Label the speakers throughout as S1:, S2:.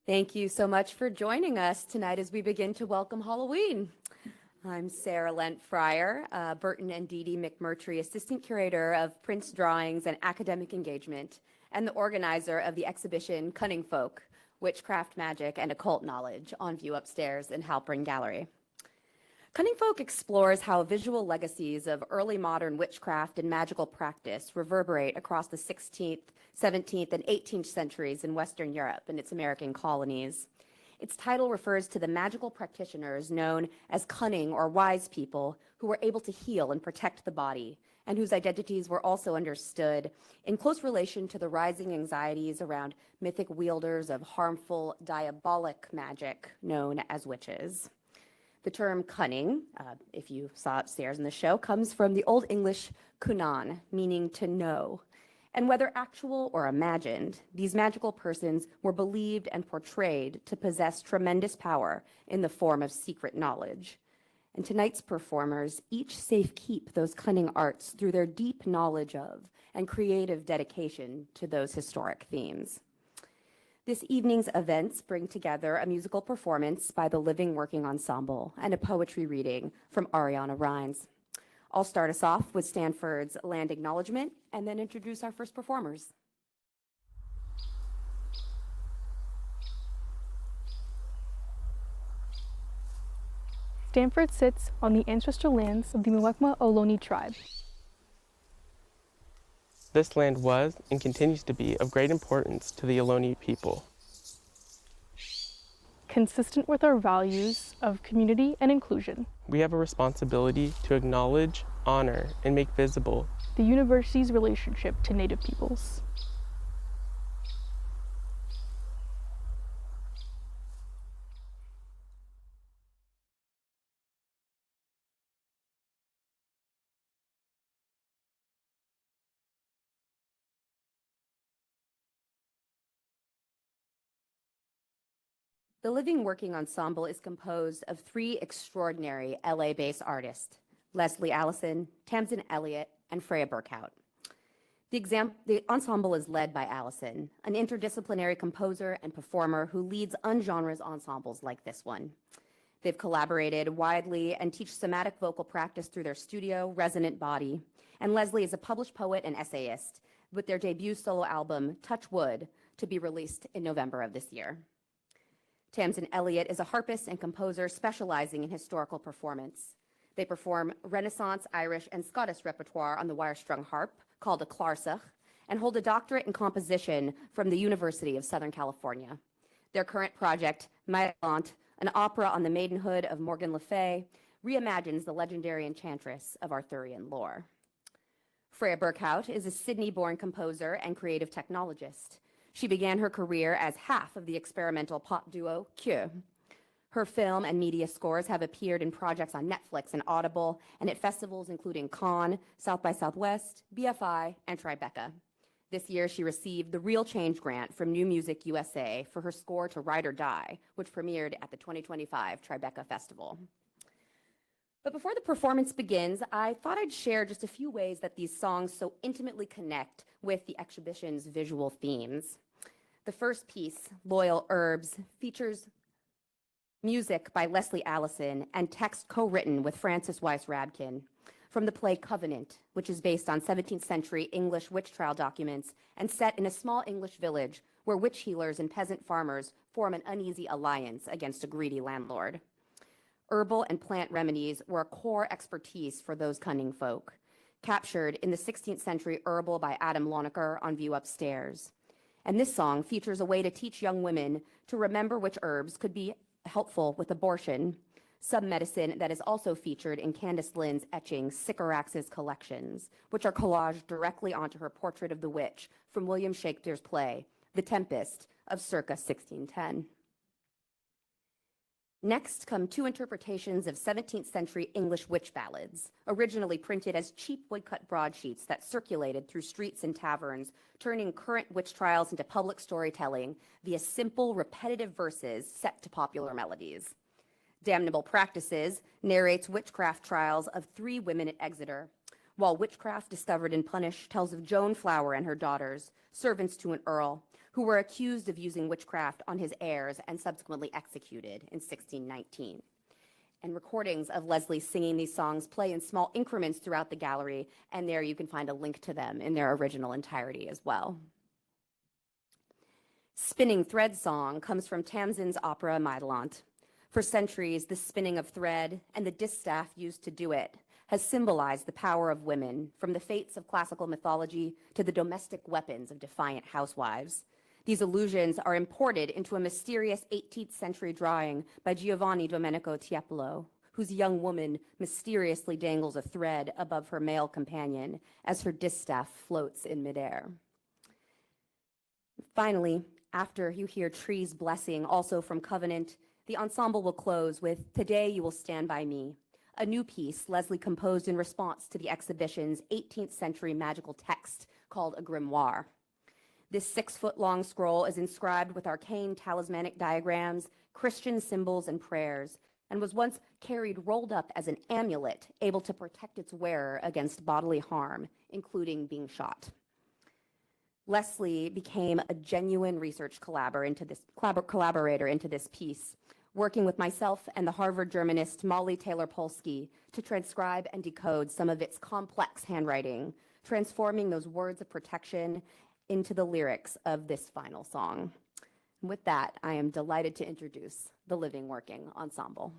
S1: Thank you so much for joining us tonight as we begin to welcome Halloween. I'm Sarah Lent Fryer, Burton and Dee Dee McMurtry Assistant Curator of Prints, Drawings, and Academic Engagement, and the organizer of the exhibition Cunning Folk, Witchcraft, Magic, and Occult Knowledge on view upstairs in Halpern Gallery. Cunning Folk explores how visual legacies of early modern witchcraft and magical practice reverberate across the 16th, 17th, and 18th centuries in Western Europe and its American colonies. Its title refers to the magical practitioners known as cunning or wise people who were able to heal and protect the body, and whose identities were also understood in close relation to the rising anxieties around mythic wielders of harmful, diabolic magic known as witches. The term cunning, if you saw upstairs in the show, comes from the Old English kunan, meaning to know. And whether actual or imagined, these magical persons were believed and portrayed to possess tremendous power in the form of secret knowledge. And tonight's performers each safekeep those cunning arts through their deep knowledge of and creative dedication to those historic themes. This evening's events bring together a musical performance by the Living Working Ensemble and a poetry reading from Ariana Reines. I'll start us off with Stanford's land acknowledgement and then introduce our first performers.
S2: Stanford sits on the ancestral lands of the Muwekma Ohlone tribe.
S3: This land was and continues to be of great importance to the Ohlone people.
S2: Consistent with our values of community and inclusion,
S3: We have a responsibility to acknowledge, honor, and make visible
S2: the university's relationship to Native peoples.
S1: The Living Working Ensemble is composed of three extraordinary LA-based artists, Leslie Allison, Tamzin Elliott, and Freya Berkhout. The ensemble is led by Allison, an interdisciplinary composer and performer who leads ungenres ensembles like this one. They've collaborated widely and teach somatic vocal practice through their studio, Resonant Body, and Leslie is a published poet and essayist with their debut solo album, Touch Wood, to be released in November of this year. Tamzin Elliott is a harpist and composer specializing in historical performance. They perform Renaissance, Irish, and Scottish repertoire on the wire-strung harp, called a clarsach, and hold a doctorate in composition from the University of Southern California. Their current project, Maëlante, an opera on the maidenhood of Morgan Le Fay, reimagines the legendary enchantress of Arthurian lore. Freya Berkhout is a Sydney-born composer and creative technologist. She began her career as half of the experimental pop duo Q. Her film and media scores have appeared in projects on Netflix and Audible, and at festivals including Cannes, South by Southwest, BFI, and Tribeca. This year, she received the Real Change Grant from New Music USA for her score to Ride or Die, which premiered at the 2025 Tribeca Festival. But before the performance begins, I thought I'd share just a few ways that these songs so intimately connect with the exhibition's visual themes. The first piece, Loyal Herbs, features music by Leslie Allison and text co-written with Frances Weiss Rabkin from the play Covenant, which is based on 17th century English witch trial documents and set in a small English village where witch healers and peasant farmers form an uneasy alliance against a greedy landlord. Herbal and plant remedies were a core expertise for those cunning folk, captured in the 16th century herbal by Adam Lonecker on view upstairs. And this song features a way to teach young women to remember which herbs could be helpful with abortion, some medicine that is also featured in Candace Lynn's etching Sycorax's collections, which are collaged directly onto her portrait of the witch from William Shakespeare's play, The Tempest of circa 1610. Next come two interpretations of 17th century English witch ballads, originally printed as cheap woodcut broadsheets that circulated through streets and taverns, turning current witch trials into public storytelling via simple, repetitive verses set to popular melodies. Damnable Practices narrates witchcraft trials of three women at Exeter, while Witchcraft Discovered and Punished tells of Joan Flower and her daughters, servants to an earl, who who were accused of using witchcraft on his heirs and subsequently executed in 1619. And recordings of Leslie singing these songs play in small increments throughout the gallery, and there you can find a link to them in their original entirety as well. Spinning thread song comes from Tamzin's opera Maidelant. For centuries, the spinning of thread and the distaff used to do it has symbolized the power of women, from the fates of classical mythology to the domestic weapons of defiant housewives. These allusions are imported into a mysterious 18th century drawing by Giovanni Domenico Tiepolo, whose young woman mysteriously dangles a thread above her male companion as her distaff floats in midair. Finally, after you hear Tree's Blessing, also from Covenant, the ensemble will close with Today You Will Stand By Me, a new piece Leslie composed in response to the exhibition's 18th century magical text called a grimoire. This 6-foot-long scroll is inscribed with arcane talismanic diagrams, Christian symbols, and prayers, and was once carried rolled up as an amulet, able to protect its wearer against bodily harm, including being shot. Leslie became a genuine research collaborator into this piece, working with myself and the Harvard Germanist Molly Taylor Polsky to transcribe and decode some of its complex handwriting, transforming those words of protection into the lyrics of this final song. With that, I am delighted to introduce the Living Working Ensemble.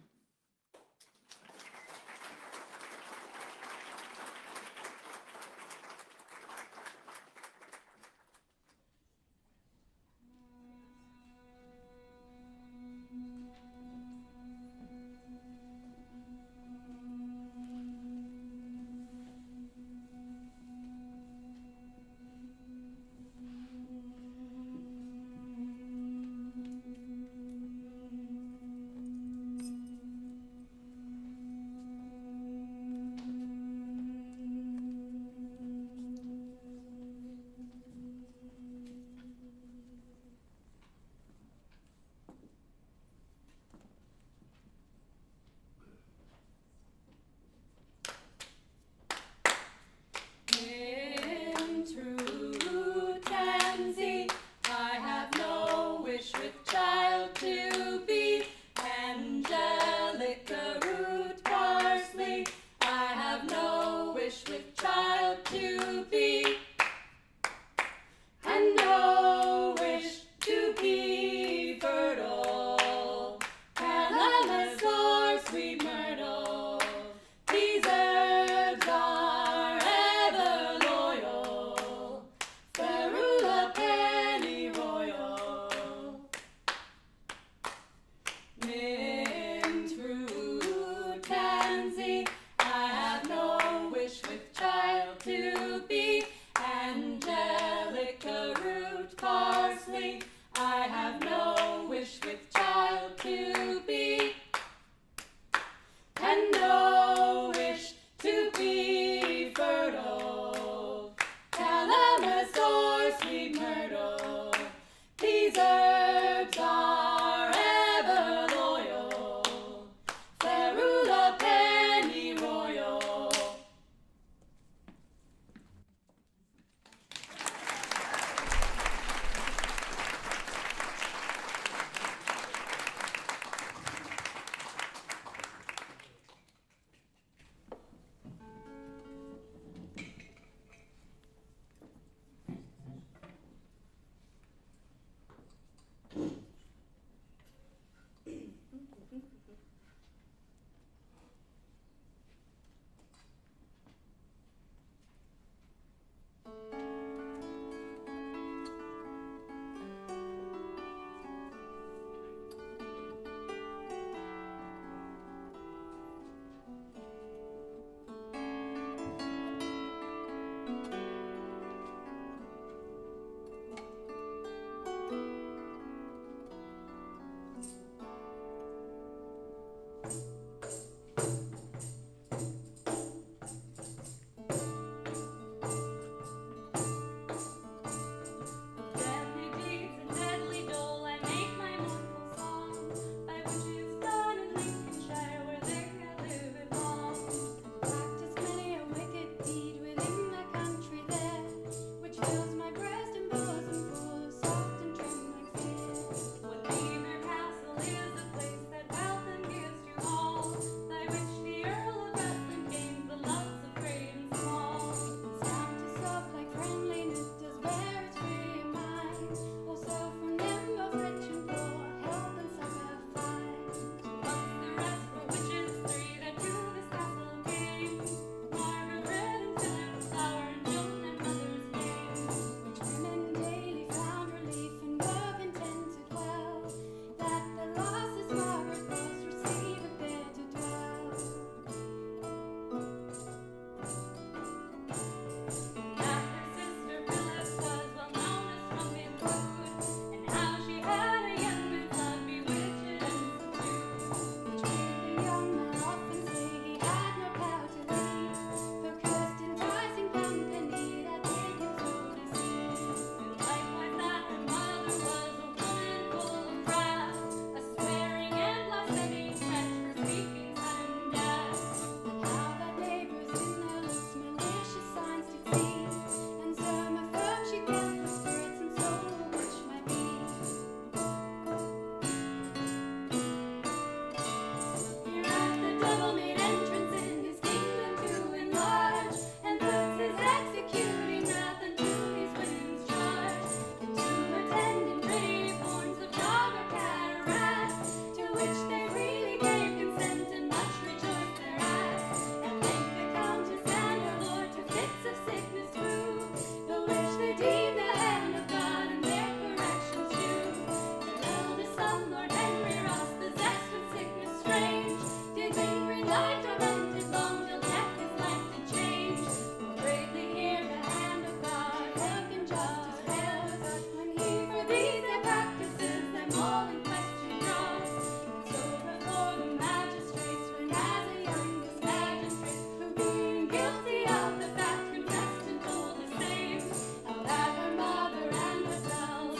S4: all in question brought. And so before the magistrates, when as a youngest magistrate, who being guilty of the fact confessed and told the same, how that her mother and herself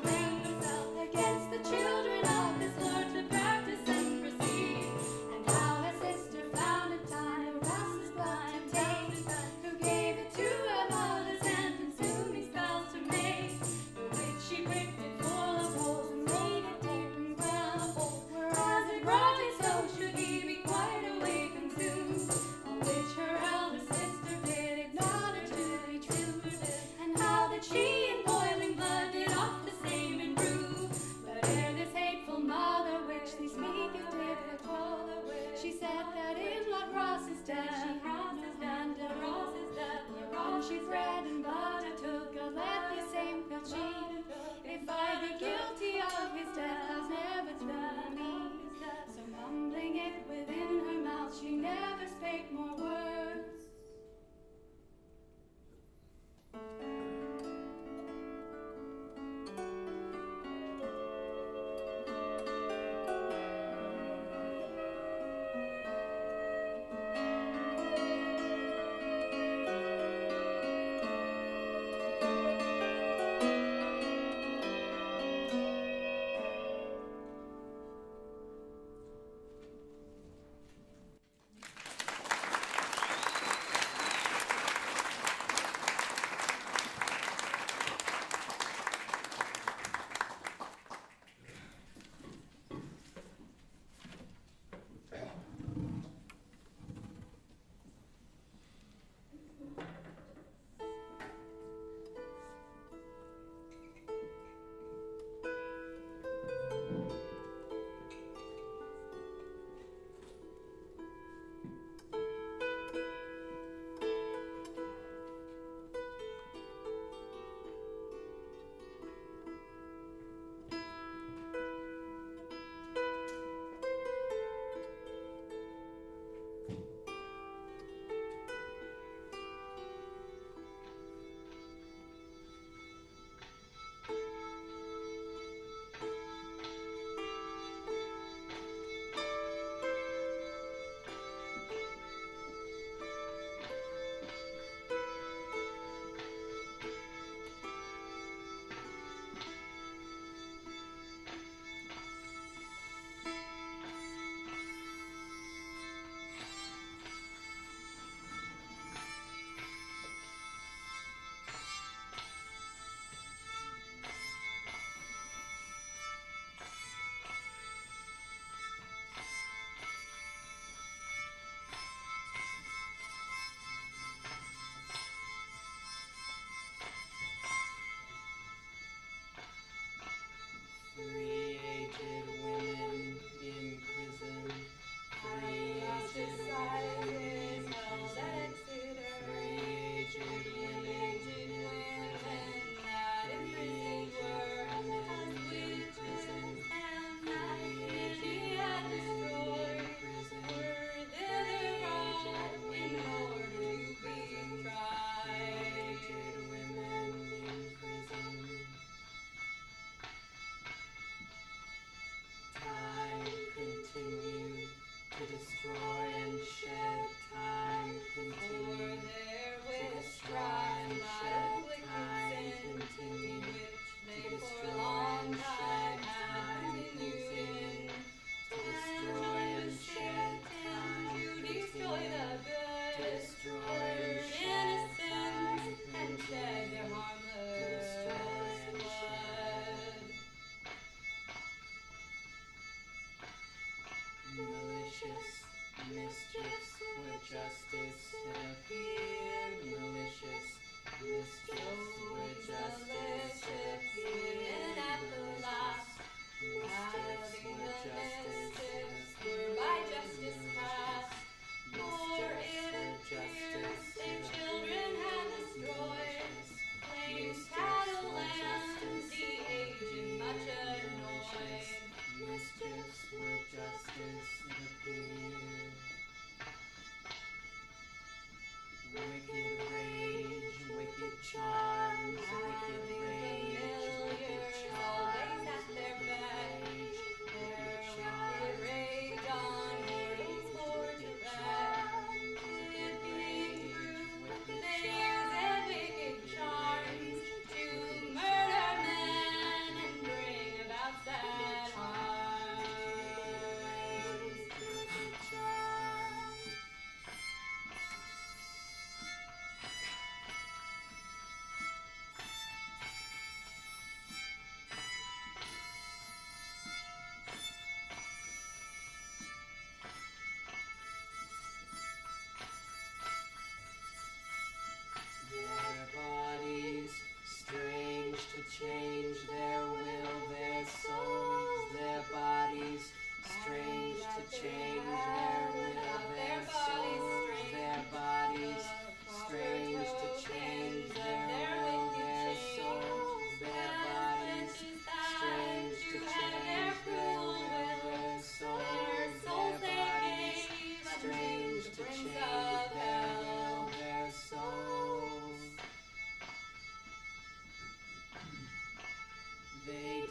S4: claimed herself against the children of this lord to practice and proceed, and how her sister found a time across his blood to take, who gave it to her mother's hand, consuming spells to make, the which she pricked it full of holes and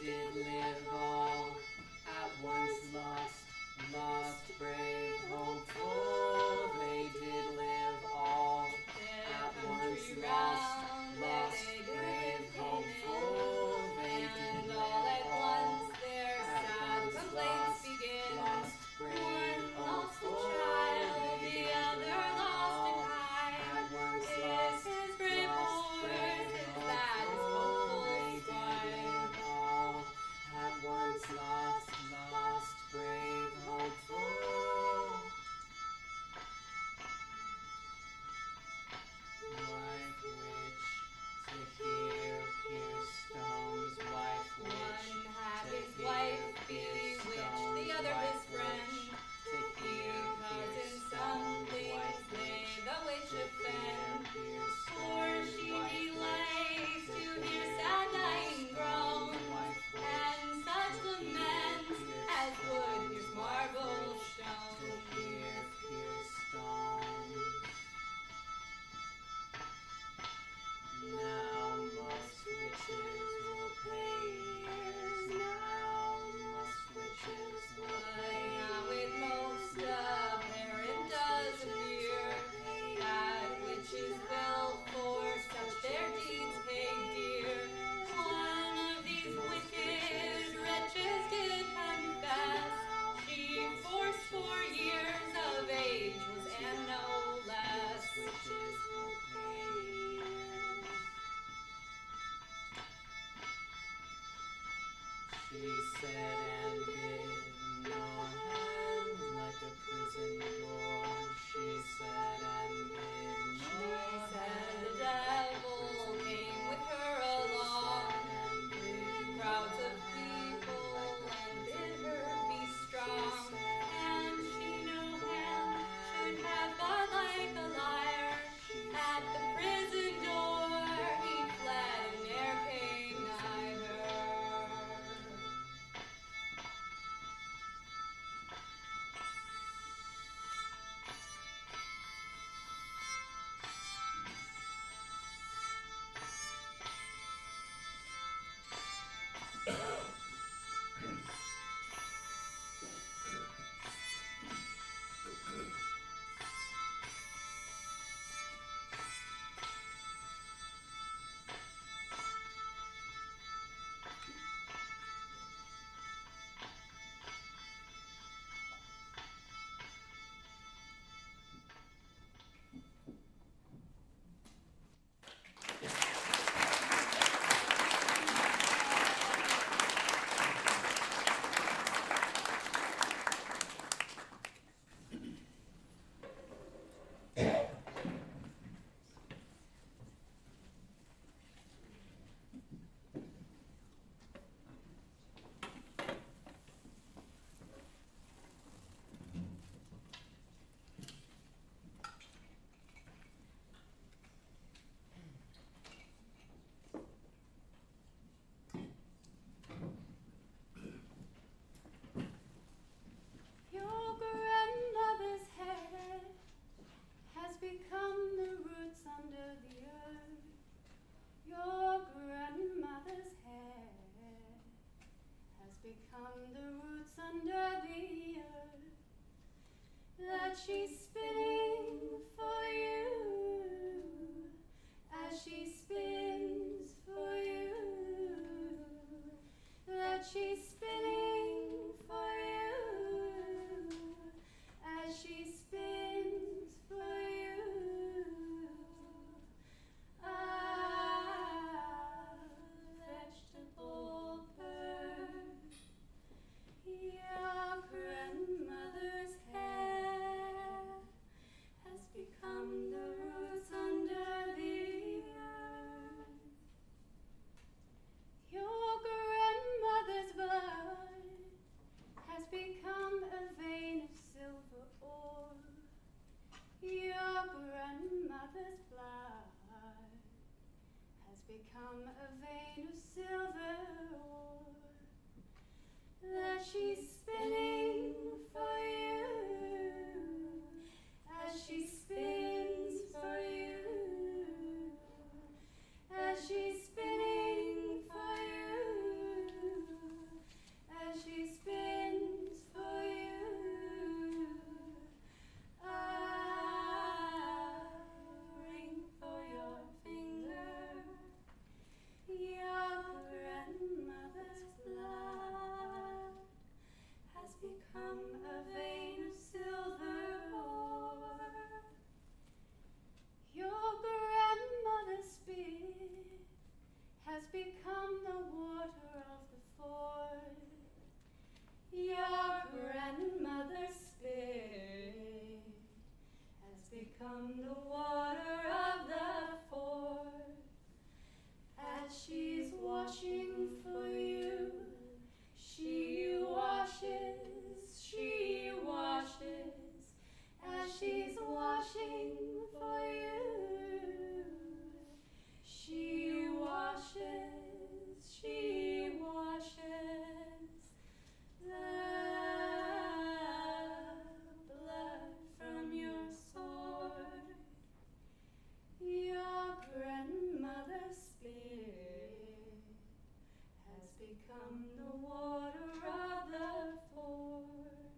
S5: did live all at once lost, brave, hopeful. They did live all at once lost, brave, hopeful. They did
S4: all
S5: live
S4: at
S5: all
S4: once their sad complaints begin.
S5: lost, brave,
S4: One lost a
S5: hopeful.
S4: child,
S5: They
S4: the
S5: did
S4: other
S5: live
S4: lost a
S5: all
S4: kite.
S5: at once
S4: Is
S5: lost,
S4: his brave horse, is that his hopeful
S5: they did
S4: squire?
S5: live all at once lost, brave, hopeful. Wife witch, to hear pierce stones, wife witch,
S4: One had
S5: to
S4: his
S5: hear
S4: wife
S5: pierce
S4: bewitched,
S5: stones,
S4: the other
S5: wife
S4: his friend.
S5: witch, to hear
S4: Because
S5: pierce
S4: in some
S5: stones,
S4: things
S5: wife
S4: they
S5: witch,
S4: the witch
S5: to hear
S4: offend.
S5: pierce
S4: For
S5: stones,
S4: she
S5: wife witch,
S4: delights to
S5: to
S4: hear
S5: hear
S4: sad
S5: pierce
S4: dying groans,
S5: stones, wife witch,
S4: and such
S5: to hear
S4: laments
S5: pierce
S4: as would
S5: stones,
S4: his
S5: wife
S4: marble
S5: witch,
S4: stone.
S5: to hear pierce stones. Now most witches will pay ears. Now most witches will pay
S4: Now it
S5: ears.
S4: most apparent does appear that witches will for such their deeds pay dear. One of these wicked wretches did confess she fourscore years of age was and no less.
S5: Witches will pay ears. She said and did no hand like a prison door. She said and did no
S4: She said
S5: hand
S4: the
S5: like a
S4: devil
S5: prison
S4: came
S5: door.
S4: with her
S5: She
S4: along,
S5: said and did no
S4: crowds of
S5: hand
S4: people,
S5: like a
S4: and bid
S5: prison
S4: her
S5: door.
S4: be
S5: She
S4: strong.
S5: said
S4: And she no hand should have, but like a liar, at the prison door he fled, and ne'er came nigh her. Your grandmother's hair has become the roots under the earth. Your grandmother's hair has become the roots under the earth that she's spinning for you as she spins for you, that she's spinning for you as she spins for you. Ah, vegetable bird, your grandmother's hair has become the roots under the earth. Your grandmother's blood the water of the ford.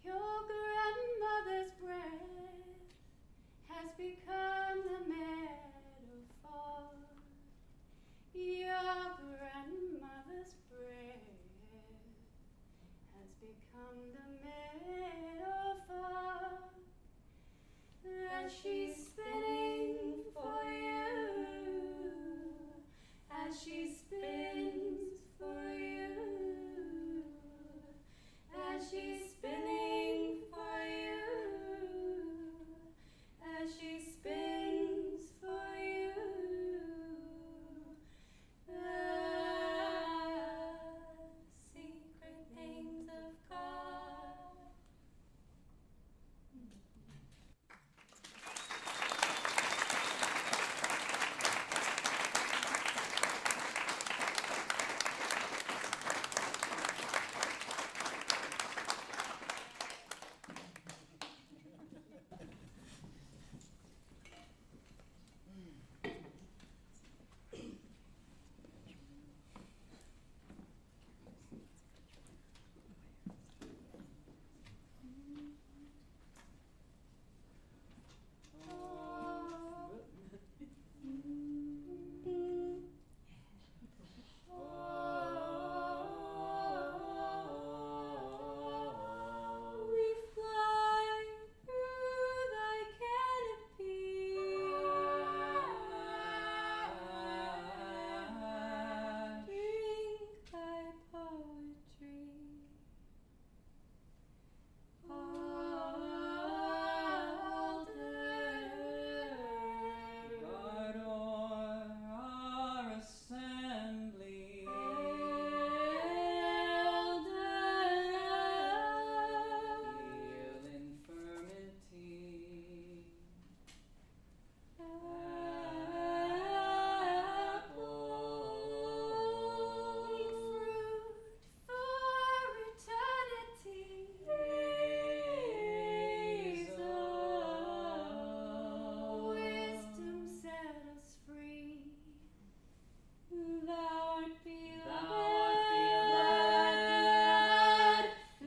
S4: Your grandmother's breath has become the metaphor. Your grandmother's breath has become the metaphor that she's spinning for you, as she spins for you, as she's spinning for you, as she spins for you. The secret things of God. We fly through thy canopy, drink thy poetry.
S5: Guard o'er our assembly, heal infirmity.
S4: Fruit for eternity. Wisdom set us free. Thou art beloved.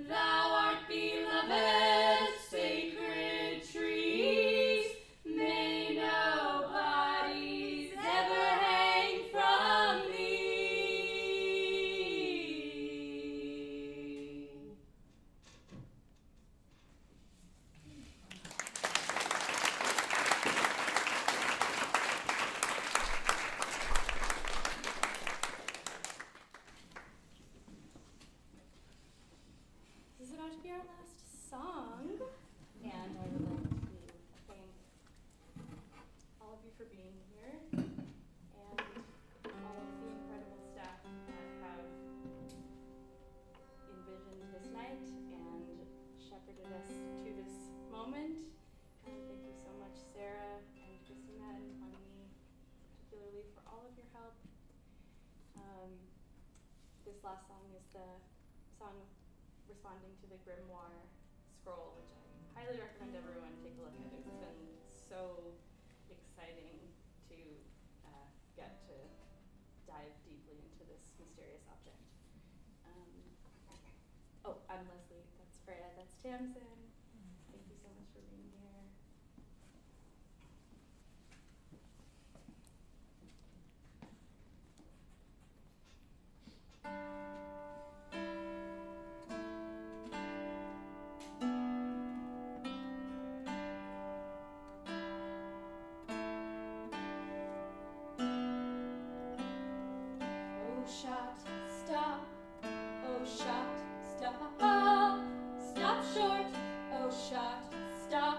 S4: Thou art beloved. Sacred trees. May no bodies ever hang from thee. This is about to be our last song, and I would like to thank all of you for being here, and all of the incredible staff that have envisioned this night and shepherded us to this moment. Thank you so much, Sarah and Christina and Connie, particularly for all of your help. This last song is the song responding to the grimoire scroll, which I highly recommend everyone take a look at. It's been so exciting to get to dive deeply into this mysterious object. I'm Leslie. That's Freya. That's Tamzin. Thank you so much for being here. Oh, shot, stop. Oh, shot, stop. Stop short. Oh, shot, stop.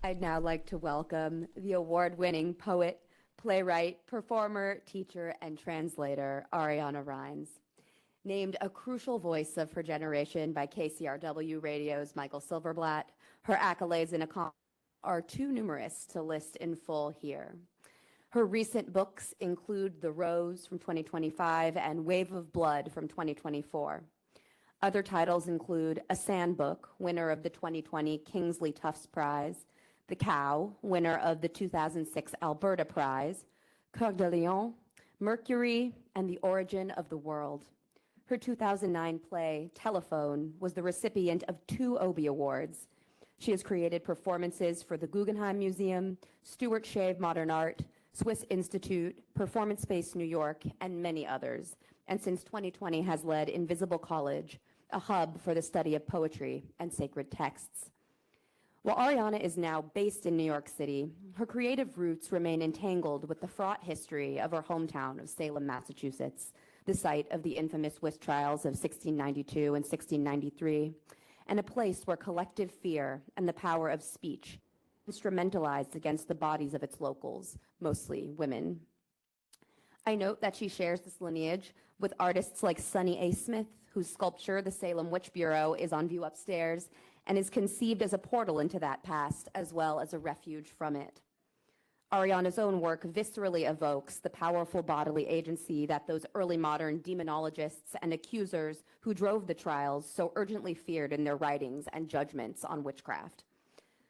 S1: I'd now like to welcome the award-winning poet, playwright, performer, teacher, and translator, Ariana Reines. Named a crucial voice of her generation by KCRW Radio's Michael Silverblatt, her accolades and accomplishments are too numerous to list in full here. Her recent books include The Rose from 2025 and Wave of Blood from 2024. Other titles include A Sand Book, winner of the 2020 Kingsley Tufts Prize, The Cow, winner of the 2006 Alberta Prize, Coeur de Lion, Mercury, and The Origin of the World. Her 2009 play, Telephone, was the recipient of 2 Obie Awards. She has created performances for the Guggenheim Museum, Stuart Shave Modern Art, Swiss Institute, Performance Space New York, and many others, and since 2020 has led Invisible College, a hub for the study of poetry and sacred texts. While Ariana is now based in New York City, her creative roots remain entangled with the fraught history of her hometown of Salem, Massachusetts, the site of the infamous witch trials of 1692 and 1693, and a place where collective fear and the power of speech instrumentalized against the bodies of its locals, mostly women. I note that she shares this lineage with artists like Sunny A. Smith, whose sculpture, the Salem Witch Bureau, is on view upstairs and is conceived as a portal into that past as well as a refuge from it. Ariana's own work viscerally evokes the powerful bodily agency that those early modern demonologists and accusers who drove the trials so urgently feared in their writings and judgments on witchcraft.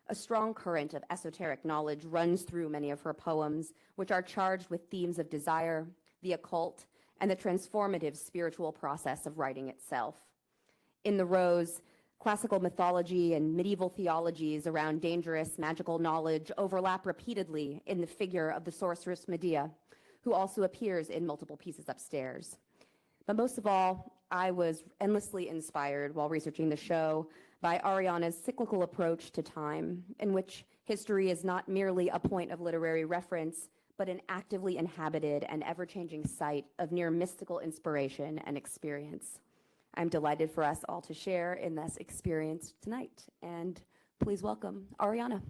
S1: A strong current of esoteric knowledge runs through many of her poems, which are charged with themes of desire, the occult, and the transformative spiritual process of writing itself. In The Rose, classical mythology and medieval theologies around dangerous magical knowledge overlap repeatedly in the figure of the sorceress Medea, who also appears in multiple pieces upstairs. But most of all, I was endlessly inspired while researching the show by Ariana's cyclical approach to time, in which history is not merely a point of literary reference, but an actively inhabited and ever-changing site of near mystical inspiration and experience. I'm delighted for us all to share in this experience tonight. And please welcome Ariana.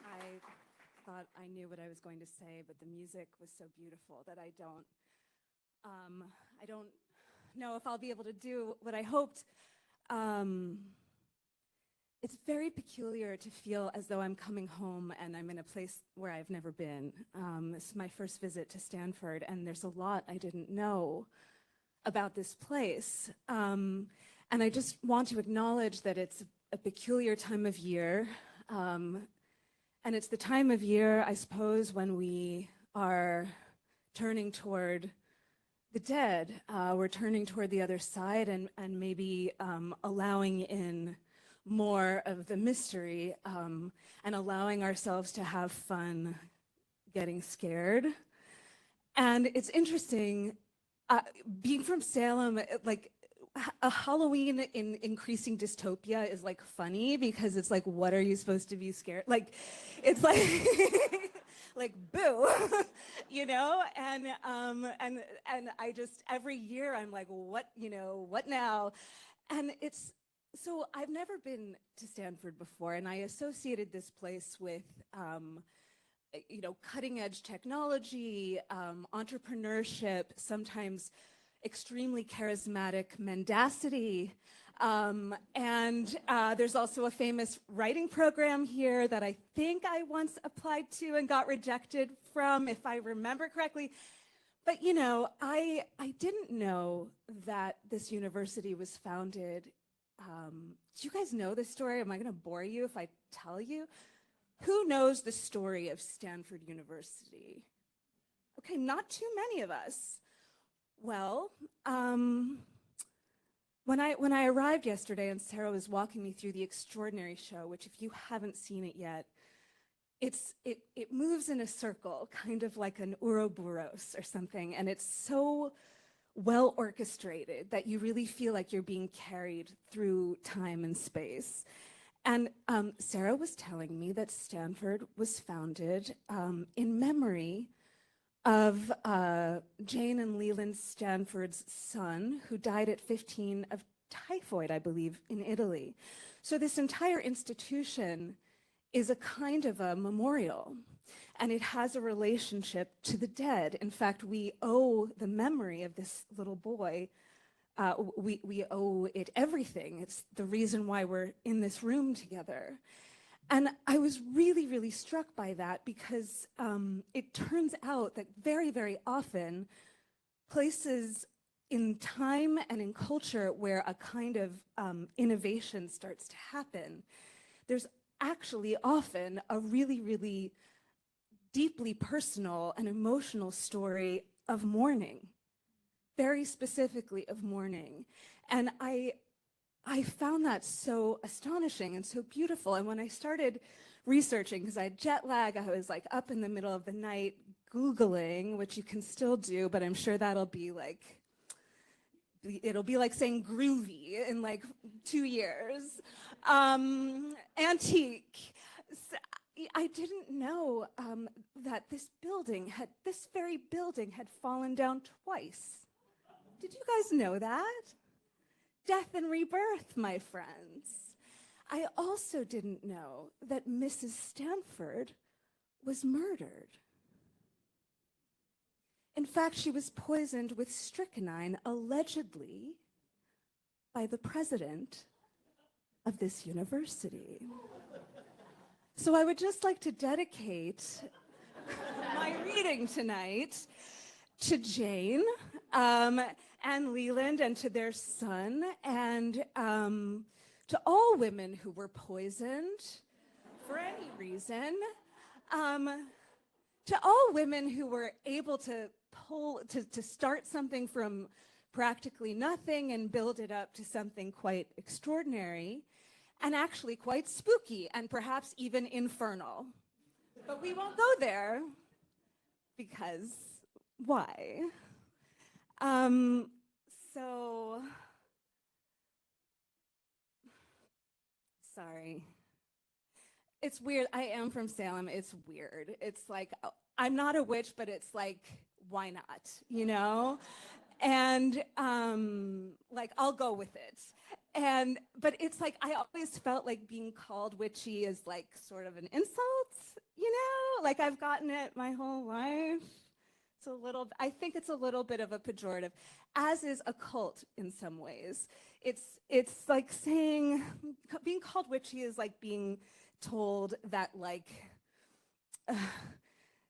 S6: I thought I knew what I was going to say, but the music was so beautiful that I don't know if I'll be able to do what I hoped. It's very peculiar to feel as though I'm coming home and I'm in a place where I've never been. This is my first visit to Stanford, and there's a lot I didn't know about this place. And I just want to acknowledge that it's a peculiar time of year. And it's the time of year, I suppose, when we are turning toward the dead. We're turning toward the other side and maybe allowing in more of the mystery and allowing ourselves to have fun getting scared. And it's interesting, being from Salem, like a Halloween in increasing dystopia is like funny because it's like, what are you supposed to be scared? Like, it's like, like boo, you know? And I just, every year I'm like, what, you know, what now? And it's, so I've never been to Stanford before, and I associated this place with, you know, cutting edge technology, entrepreneurship, sometimes extremely charismatic mendacity. And there's also a famous writing program here that I think I once applied to and got rejected from, if I remember correctly. But, you know, I didn't know that this university was founded. Do you guys know this story? Am I going to bore you if I tell you? Who knows the story of Stanford University? Okay, not too many of us. Well, when I arrived yesterday and Sarah was walking me through the extraordinary show, which if you haven't seen it yet, it moves in a circle, kind of like an Ouroboros or something, and it's so well orchestrated that you really feel like you're being carried through time and space. And Sarah was telling me that Stanford was founded in memory of Jane and Leland Stanford's son, who died at 15 of typhoid, I believe, in Italy. So this entire institution is a kind of a memorial, and it has a relationship to the dead. In fact, we owe the memory of this little boy, we owe it everything. It's the reason why we're in this room together. And I was really, really struck by that because it turns out that very, very often places in time and in culture where a kind of innovation starts to happen, there's actually often a really, really deeply personal and emotional story of mourning, very specifically of mourning. And I found that so astonishing and so beautiful. And when I started researching, because I had jet lag, I was like up in the middle of the night Googling, which you can still do, but I'm sure that'll be like, it'll be like saying groovy in like 2 years. Antique. So I didn't know that this very building had fallen down twice. Did you guys know that? Death and rebirth, my friends. I also didn't know that Mrs. Stanford was murdered. In fact, she was poisoned with strychnine, allegedly, by the president of this university. So I would just like to dedicate my reading tonight to Jane and Leland and to their son and to all women who were poisoned for any reason, to all women who were able to start something from practically nothing and build it up to something quite extraordinary and actually quite spooky and perhaps even infernal. But we won't go there because why? So, sorry. It's weird. I am from Salem. It's weird. It's like, I'm not a witch, but it's like, why not, you know? And like, I'll go with it. But it's like, I always felt like being called witchy is like sort of an insult, you know? Like I've gotten it my whole life. I think it's a little bit of a pejorative, as is occult in some ways. It's like saying, being called witchy is like being told that like,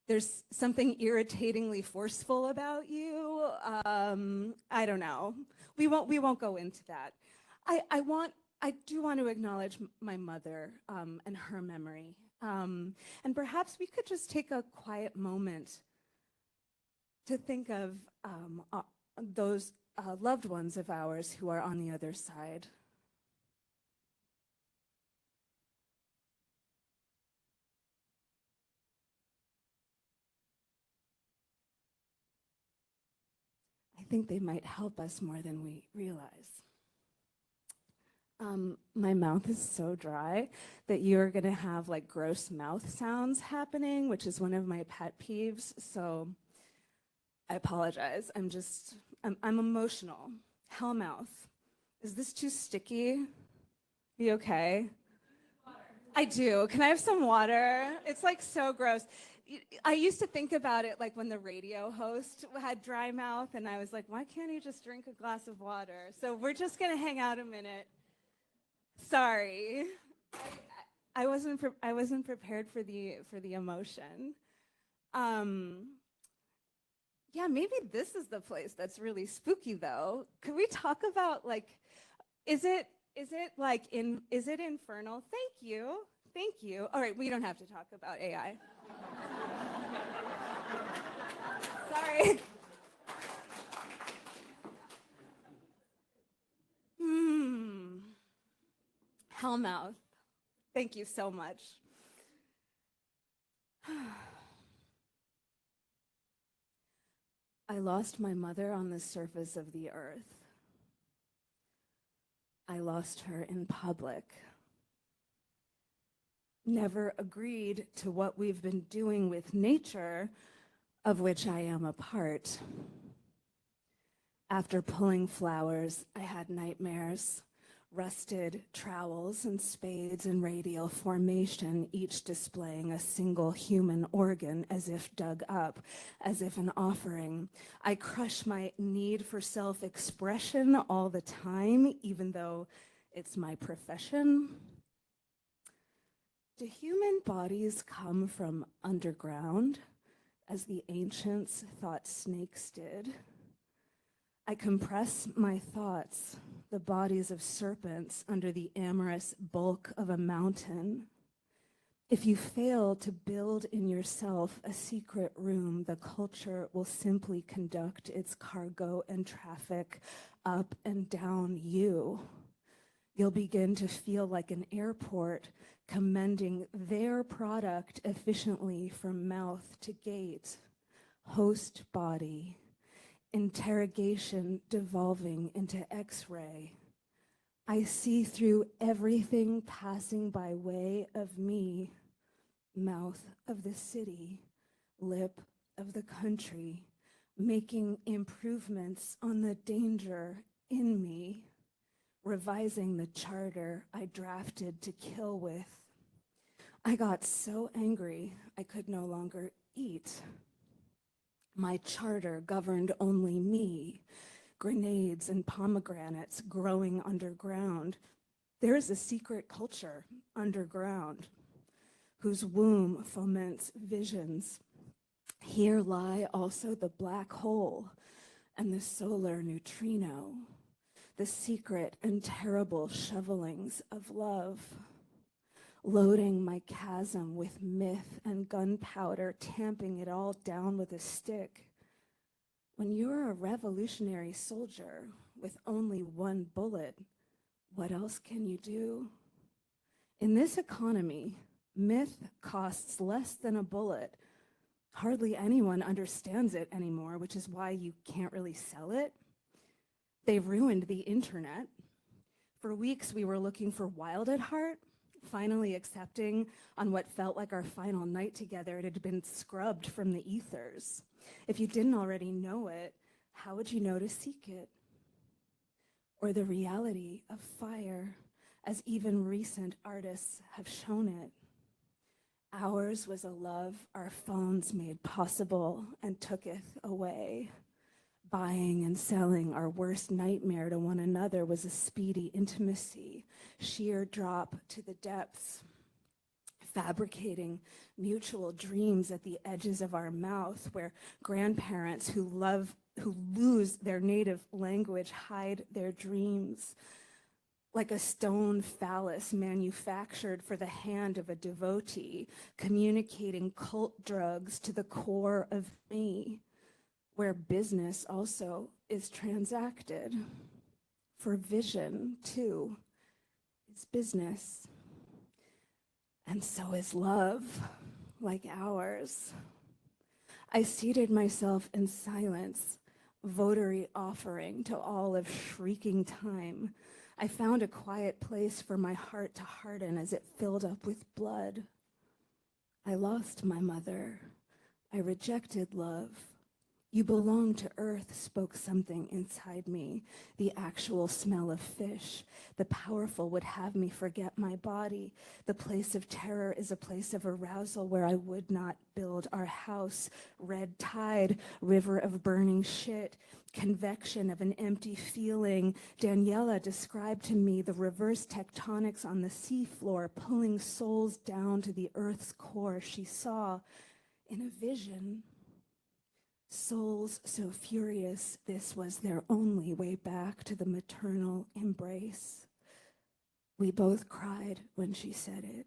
S6: there's something irritatingly forceful about you. I don't know. We won't go into that. I do want to acknowledge my mother and her memory. And perhaps we could just take a quiet moment to think of those loved ones of ours who are on the other side. I think they might help us more than we realize. My mouth is so dry that you're gonna have like gross mouth sounds happening, which is one of my pet peeves, so I apologize. I'm emotional. Hellmouth. Is this too sticky? You okay? I do. Can I have some water? It's like so gross. I used to think about it like when the radio host had dry mouth, and I was like, why can't he just drink a glass of water? So we're just gonna hang out a minute. Sorry, I wasn't prepared for the emotion. Yeah, maybe this is the place that's really spooky though. Could we talk about like, is it infernal? Thank you. All right, we don't have to talk about AI. Sorry. Hellmouth. Thank you so much. I lost my mother on the surface of the earth. I lost her in public. Never agreed to what we've been doing with nature of which I am a part. After pulling flowers, I had nightmares, rusted trowels and spades in radial formation, each displaying a single human organ as if dug up, as if an offering. I crush my need for self-expression all the time, even though it's my profession. Do human bodies come from underground, as the ancients thought snakes did? I compress my thoughts, the bodies of serpents under the amorous bulk of a mountain. If you fail to build in yourself a secret room, the culture will simply conduct its cargo and traffic up and down you. You'll begin to feel like an airport commending their product efficiently from mouth to gate. Host body. Interrogation devolving into X-ray. I see through everything passing by way of me, mouth of the city, lip of the country, making improvements on the danger in me, revising the charter I drafted to kill with. I got so angry I could no longer eat. My charter governed only me, grenades and pomegranates growing underground. There is a secret culture underground whose womb foments visions. Here lie also the black hole and the solar neutrino, the secret and terrible shovelings of love. Loading my chasm with myth and gunpowder, tamping it all down with a stick. When you're a revolutionary soldier with only one bullet, what else can you do? In this economy, myth costs less than a bullet. Hardly anyone understands it anymore, which is why you can't really sell it. They've ruined the internet. For weeks, we were looking for Wild at Heart, finally accepting on what felt like our final night together, it had been scrubbed from the ethers. If you didn't already know it, how would you know to seek it? Or the reality of fire, as even recent artists have shown it. Ours was a love our phones made possible and tooketh away. Buying and selling our worst nightmare to one another was a speedy intimacy, sheer drop to the depths, fabricating mutual dreams at the edges of our mouth, where grandparents who lose their native language hide their dreams, like a stone phallus manufactured for the hand of a devotee, communicating cult drugs to the core of me, where business also is transacted. For vision, too, is business. And so is love, like ours. I seated myself in silence, votary offering to all of shrieking time. I found a quiet place for my heart to harden as it filled up with blood. I lost my mother. I rejected love. You belong to earth, spoke something inside me. The actual smell of fish. The powerful would have me forget my body. The place of terror is a place of arousal where I would not build our house. Red tide, river of burning shit, convection of an empty feeling. Daniela described to me the reverse tectonics on the seafloor, pulling souls down to the earth's core. She saw in a vision souls so furious, this was their only way back to the maternal embrace. We both cried when she said it.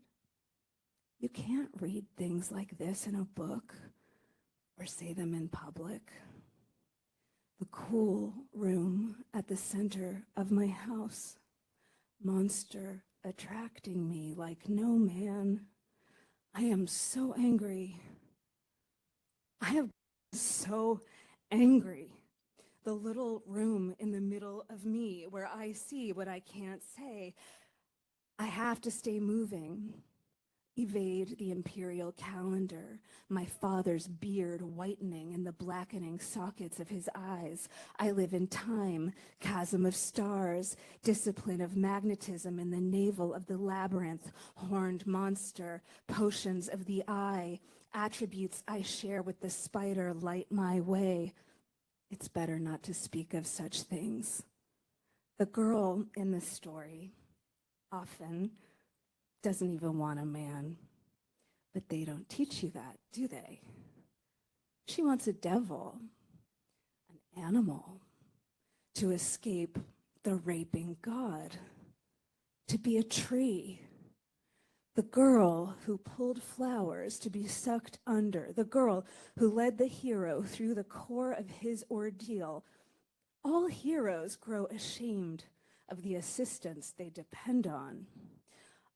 S6: You can't read things like this in a book or say them in public. The cool room at the center of my house, monster attracting me like no man. I am so angry. I have so angry. The little room in the middle of me where I see what I can't say. I have to stay moving, evade the imperial calendar, my father's beard whitening in the blackening sockets of his eyes. I live in time, chasm of stars, discipline of magnetism in the navel of the labyrinth, horned monster, potions of the eye, attributes I share with the spider light my way. It's better not to speak of such things. The girl in the story often doesn't even want a man, but they don't teach you that, do they? She wants a devil, an animal, to escape the raping god, to be a tree. The girl who pulled flowers to be sucked under, the girl who led the hero through the core of his ordeal. All heroes grow ashamed of the assistance they depend on.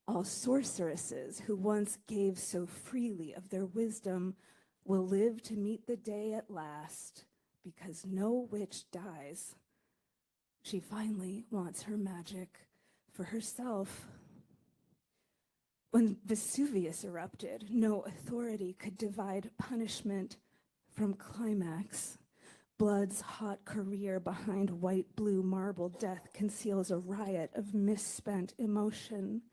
S6: All sorceresses who once gave so freely of their wisdom will live to meet the day at last, because no witch dies. She finally wants her magic for herself. When Vesuvius erupted, no authority could divide punishment from climax. Blood's hot career behind white-blue marble death conceals a riot of misspent emotion.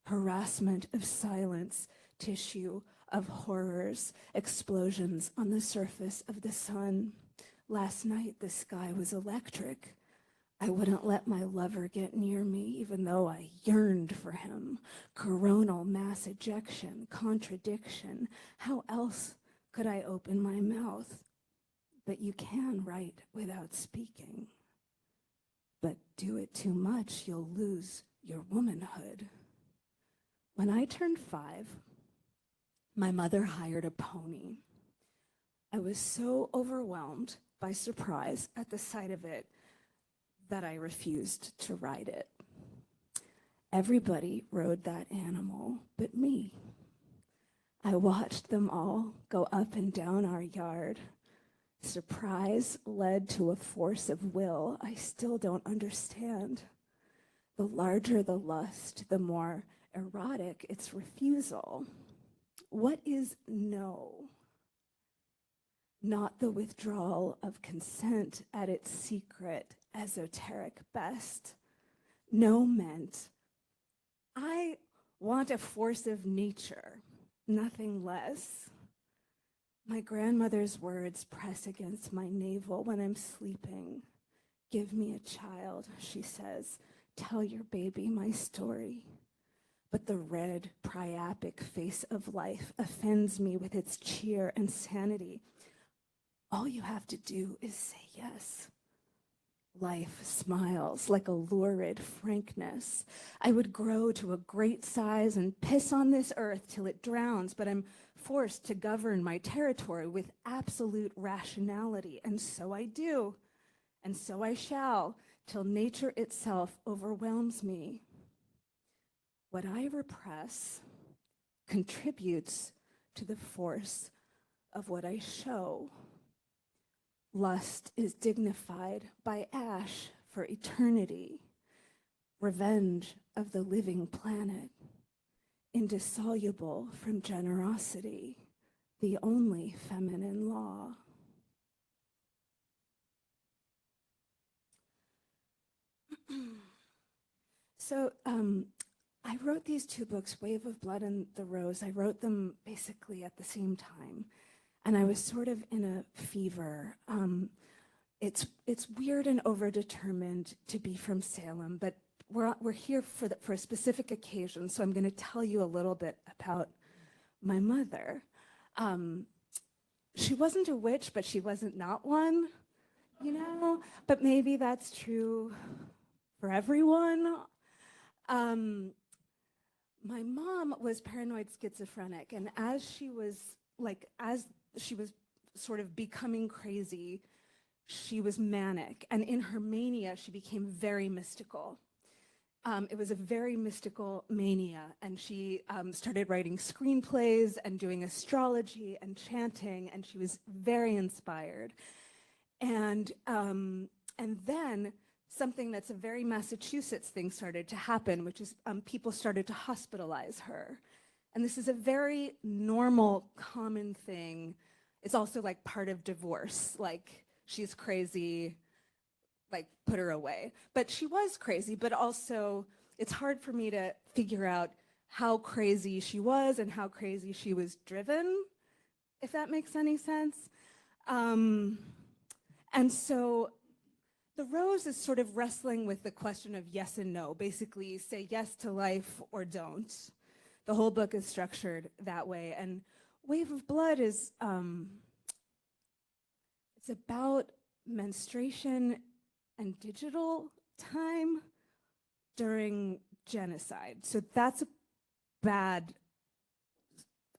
S6: Harassment of silence, tissue of horrors, explosions on the surface of the sun. Last night, the sky was electric. I wouldn't let my lover get near me, even though I yearned for him. Coronal mass ejection, contradiction. How else could I open my mouth? But you can write without speaking. But do it too much, you'll lose your womanhood. When I turned 5, my mother hired a pony. I was so overwhelmed by surprise at the sight of it that I refused to ride it. Everybody rode that animal but me. I watched them all go up and down our yard. Surprise led to a force of will I still don't understand. The larger the lust, the more erotic its refusal. What is no? Not the withdrawal of consent at its secret, esoteric best. No meant, I want a force of nature, nothing less. My grandmother's words press against my navel when I'm sleeping. Give me a child, she says. Tell your baby my story. But the red, priapic face of life offends me with its cheer and sanity. All you have to do is say yes. Life smiles like a lurid frankness. I would grow to a great size and piss on this earth till it drowns, but I'm forced to govern my territory with absolute rationality, and so I do, and so I shall, till nature itself overwhelms me. What I repress contributes to the force of what I show. Lust is dignified by ash for eternity, revenge of the living planet, indissoluble from generosity, the only feminine law. So I wrote these 2 books, Wave of Blood and The Rose. I wrote them basically at the same time. And I was sort of in a fever. It's weird and overdetermined to be from Salem, but we're here for a specific occasion, so I'm going to tell you a little bit about my mother. She wasn't a witch, but she wasn't not one, you know? But maybe that's true for everyone. My mom was paranoid schizophrenic, and as she was sort of becoming crazy, she was manic, and in her mania, she became very mystical. It was a very mystical mania, and she started writing screenplays and doing astrology and chanting, and she was very inspired. And then something that's a very Massachusetts thing started to happen, which is people started to hospitalize her. And this is a very normal, common thing. It's also like part of divorce, like she's crazy, like put her away. But she was crazy, but also it's hard for me to figure out how crazy she was and how crazy she was driven, if that makes any sense. And so the rose is sort of wrestling with the question of yes and no. Basically, say yes to life or don't. The whole book is structured that way. And Wave of Blood is, it's about menstruation and digital time during genocide. So that's a bad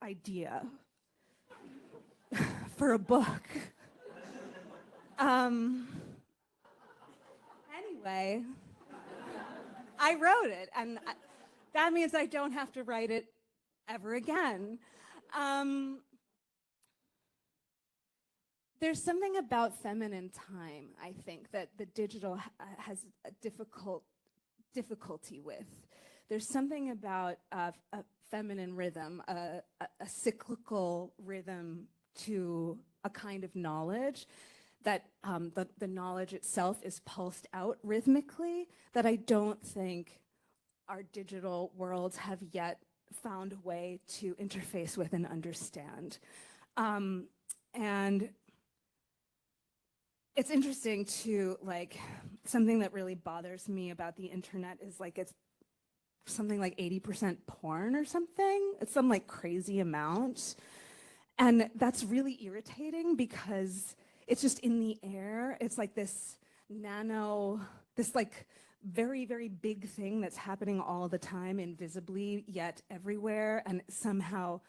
S6: idea for a book. Anyway, I wrote it, and that means I don't have to write it ever again. There's something about feminine time, I think, that the digital has a difficulty with. There's something about a feminine rhythm, a cyclical rhythm to a kind of knowledge that the knowledge itself is pulsed out rhythmically that I don't think our digital worlds have yet found a way to interface with and understand. And it's interesting to, like, something that really bothers me about the internet is like it's something like 80% porn or something. It's some like crazy amount. And that's really irritating because it's just in the air. It's like this this like very, very big thing that's happening all the time, invisibly, yet everywhere. And somehow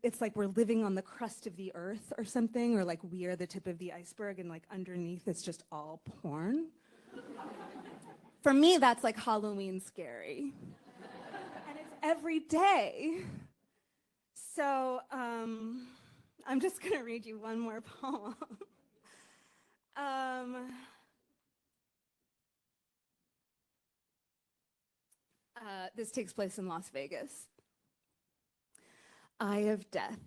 S6: it's like we're living on the crust of the earth or something, or like we are the tip of the iceberg and like underneath it's just all porn. For me, that's like Halloween scary. And it's every day. So I'm just gonna read you one more poem. This takes place in Las Vegas. Eye of Death.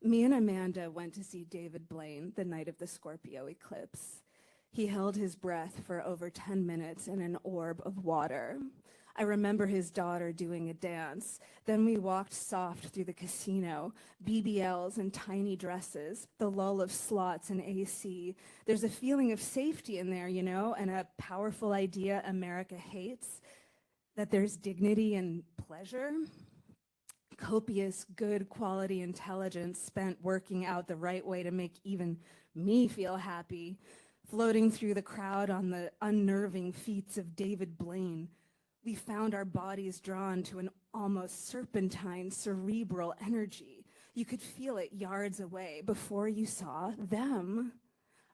S6: Me and Amanda went to see David Blaine the night of the Scorpio eclipse. He held his breath for over 10 minutes in an orb of water. I remember his daughter doing a dance. Then we walked soft through the casino, BBLs and tiny dresses, the lull of slots and AC. There's a feeling of safety in there, you know, and a powerful idea America hates, that there's dignity and pleasure. Copious, good quality intelligence spent working out the right way to make even me feel happy, floating through the crowd on the unnerving feats of David Blaine. We found our bodies drawn to an almost serpentine, cerebral energy. You could feel it yards away before you saw them.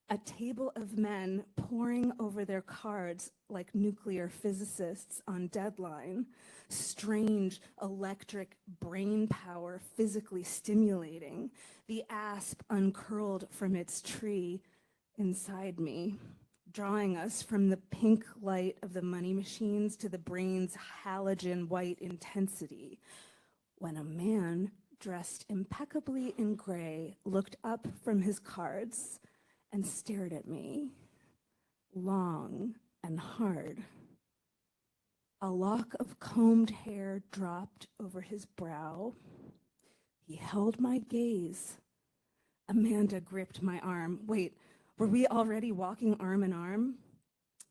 S6: A table of men poring over their cards like nuclear physicists on deadline. Strange electric brain power physically stimulating. The asp uncurled from its tree inside me, drawing us from the pink light of the money machines to the brain's halogen white intensity. When a man dressed impeccably in gray looked up from his cards and stared at me, long and hard. A lock of combed hair dropped over his brow. He held my gaze. Amanda gripped my arm. Wait, were we already walking arm in arm?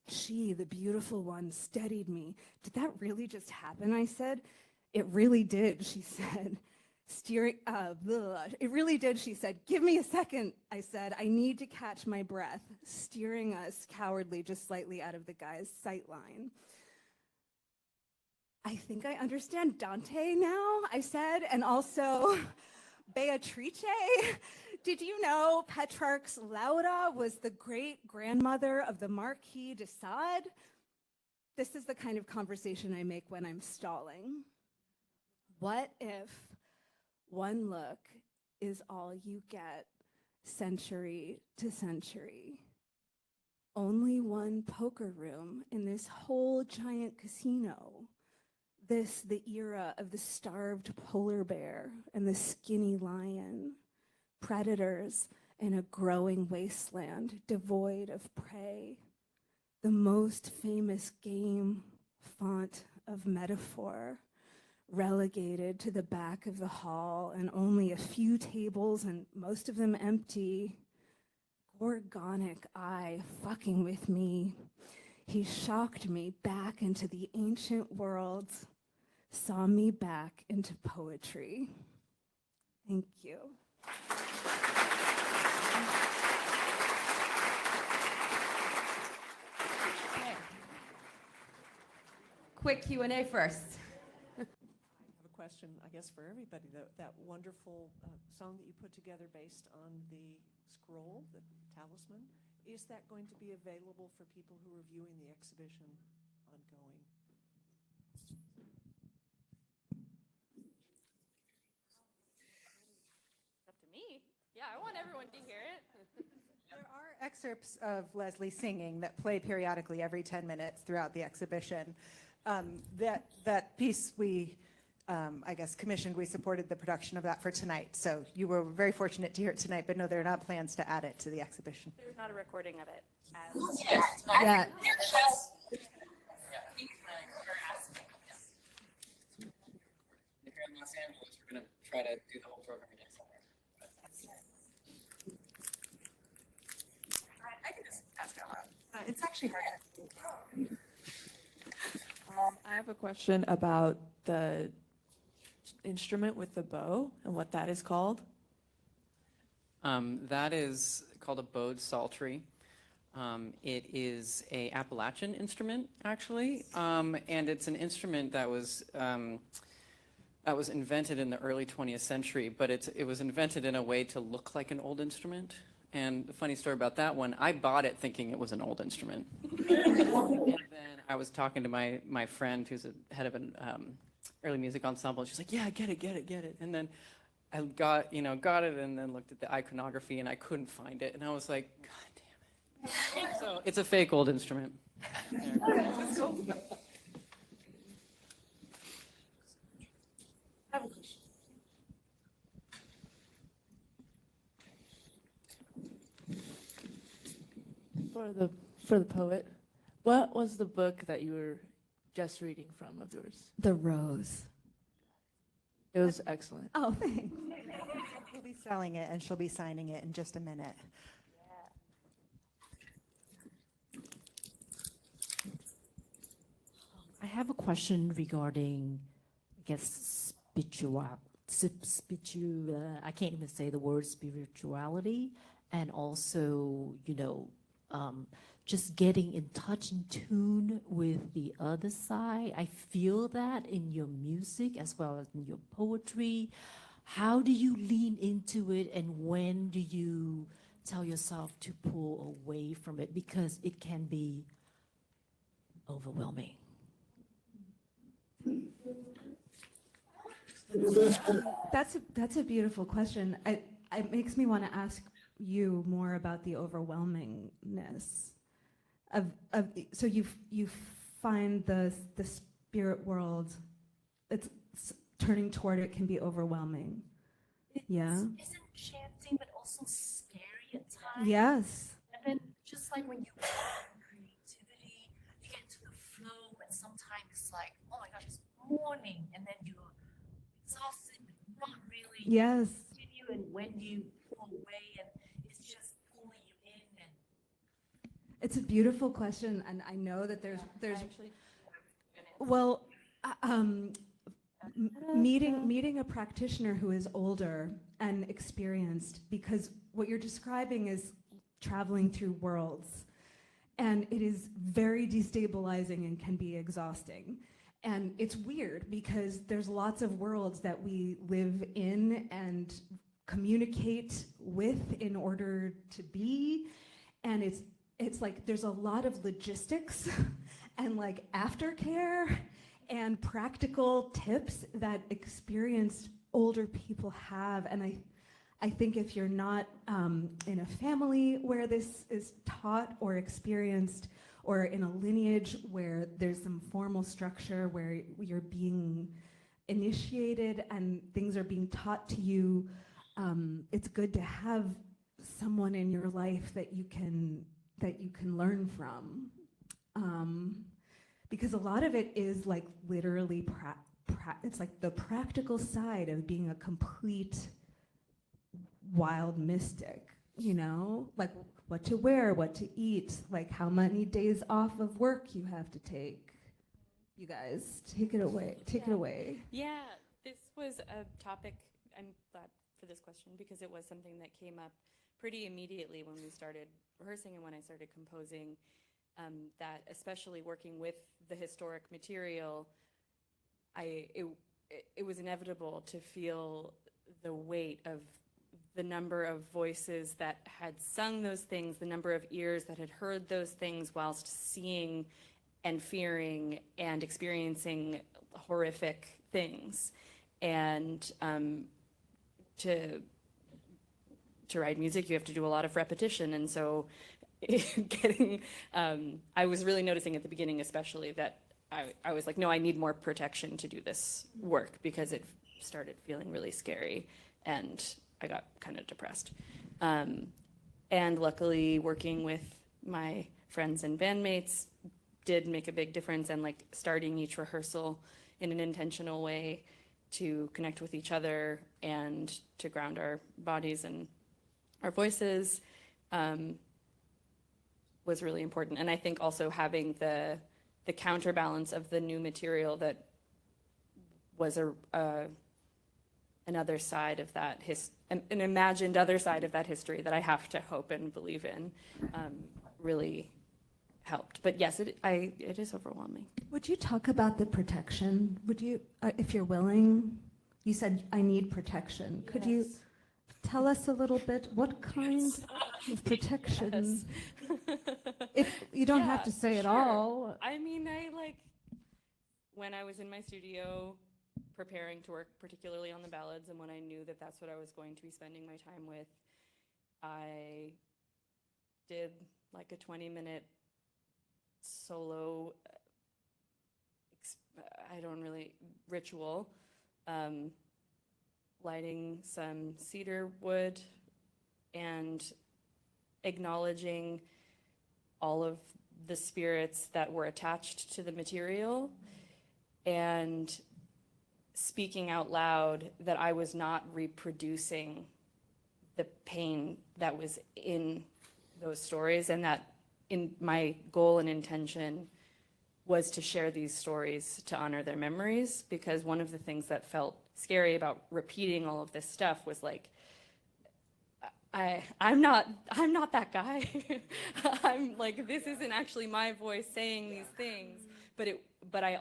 S6: She, the beautiful one, steadied me. Did that really just happen? I said. It really did, she said. It really did, she said. Give me a second, I said. I need to catch my breath, steering us cowardly just slightly out of the guy's sight line. I think I understand Dante now, I said, and also Beatrice. Did you know Petrarch's Laura was the great-grandmother of the Marquis de Sade? This is the kind of conversation I make when I'm stalling. What if one look is all you get century to century? Only one poker room in this whole giant casino. this the era of the starved polar bear and the skinny lion, predators in a growing wasteland devoid of prey, the most famous game font of metaphor, relegated to the back of the hall and only a few tables and most of them empty. Gorgonic eye fucking with me. He shocked me back into the ancient worlds, saw me back into poetry. Thank you.
S1: Okay. Quick Q&A first.
S7: I have a question, I guess, for everybody. That wonderful song that you put together based on the scroll, the talisman, is that going to be available for people who are viewing the exhibition ongoing?
S8: It's up to me. Yeah, I want everyone to hear it.
S9: There are excerpts of Leslie singing that play periodically every 10 minutes throughout the exhibition. That piece we, I guess, commissioned, we supported the production of that for tonight. So you were very fortunate to hear it tonight, but no, there are not plans to add it to the exhibition.
S8: There's not a recording of it.
S6: Yeah.
S5: If you're in Los Angeles, we're going to try to do the whole program again somewhere.
S9: I can just ask out loud. It's actually hard.
S10: I have a question about the instrument with the bow and what that is called.
S5: That is called a bowed psaltery. It is a Appalachian instrument, actually, and it's an instrument that was invented in the early 20th century, but it was invented in a way to look like an old instrument. And the funny story about that one, I bought it thinking it was an old instrument. And then I was talking to my friend who's a head of an early music ensemble. She's like, yeah, get it. And then I got it, and then looked at the iconography, and I couldn't find it. And I was like, God damn it. So it's a fake old instrument.
S10: For the poet, what was the book that you were just reading from of yours?
S6: The Rose.
S10: It was excellent.
S6: Oh, thanks.
S9: We'll be selling it, and she'll be signing it in just a minute.
S11: I have a question regarding, I guess, I can't even say the word spirituality, and also, just getting in touch, in tune with the other side. I feel that in your music as well as in your poetry. How do you lean into it, and when do you tell yourself to pull away from it? Because it can be overwhelming.
S6: That's a beautiful question. It makes me want to ask you more about the overwhelmingness so you find the spirit world, it's turning toward it can be overwhelming. Yeah.
S11: Isn't chanting but also scary at times?
S6: Yes.
S11: And then just like when you creativity, you get into the flow, and sometimes it's like, oh my gosh, it's morning, and then you're exhausted, but not really.
S6: Yes.
S11: Continue, and when you pull away, and it's just pulling you in. And
S6: It's a beautiful question, and I know that there's meeting a practitioner who is older and experienced, because what you're describing is traveling through worlds, and it is very destabilizing and can be exhausting. And it's weird because there's lots of worlds that we live in and communicate with in order to be, and it's like there's a lot of logistics and like aftercare and practical tips that experienced older people have. And I think if you're not in a family where this is taught or experienced, or in a lineage where there's some formal structure where you're being initiated and things are being taught to you, it's good to have someone in your life that you can learn from, because a lot of it is like literally it's like the practical side of being a complete wild mystic, you know, like what to wear, what to eat, like how many days off of work you have to take. You guys, take it away. Take it away.
S8: Yeah, this was a topic, I'm glad for this question, because it was something that came up pretty immediately when we started rehearsing and when I started composing, that especially working with the historic material, it was inevitable to feel the weight of the number of voices that had sung those things, the number of ears that had heard those things whilst seeing and fearing and experiencing horrific things. And to write music, you have to do a lot of repetition. And so I was really noticing at the beginning especially that I was like, no, I need more protection to do this work, because it started feeling really scary and I got kind of depressed. And luckily working with my friends and bandmates did make a big difference, and like starting each rehearsal in an intentional way to connect with each other and to ground our bodies and our voices was really important. And I think also having the counterbalance of the new material that was another side of that, an imagined other side of that history that I have to hope and believe in, really helped. But yes, it is overwhelming.
S6: Would you talk about the protection? Would you, if you're willing? You said, I need protection. Could you tell us a little bit what kind of protection? If you don't have to say it all.
S8: I mean, when I was in my studio preparing to work particularly on the ballads, and when I knew that that's what I was going to be spending my time with, I did like a 20-minute solo ritual, lighting some cedar wood and acknowledging all of the spirits that were attached to the material, and speaking out loud that I was not reproducing the pain that was in those stories, and that in my goal and intention was to share these stories to honor their memories. Because one of the things that felt scary about repeating all of this stuff was like, I'm not that guy. I'm like, this isn't actually my voice saying these things. But I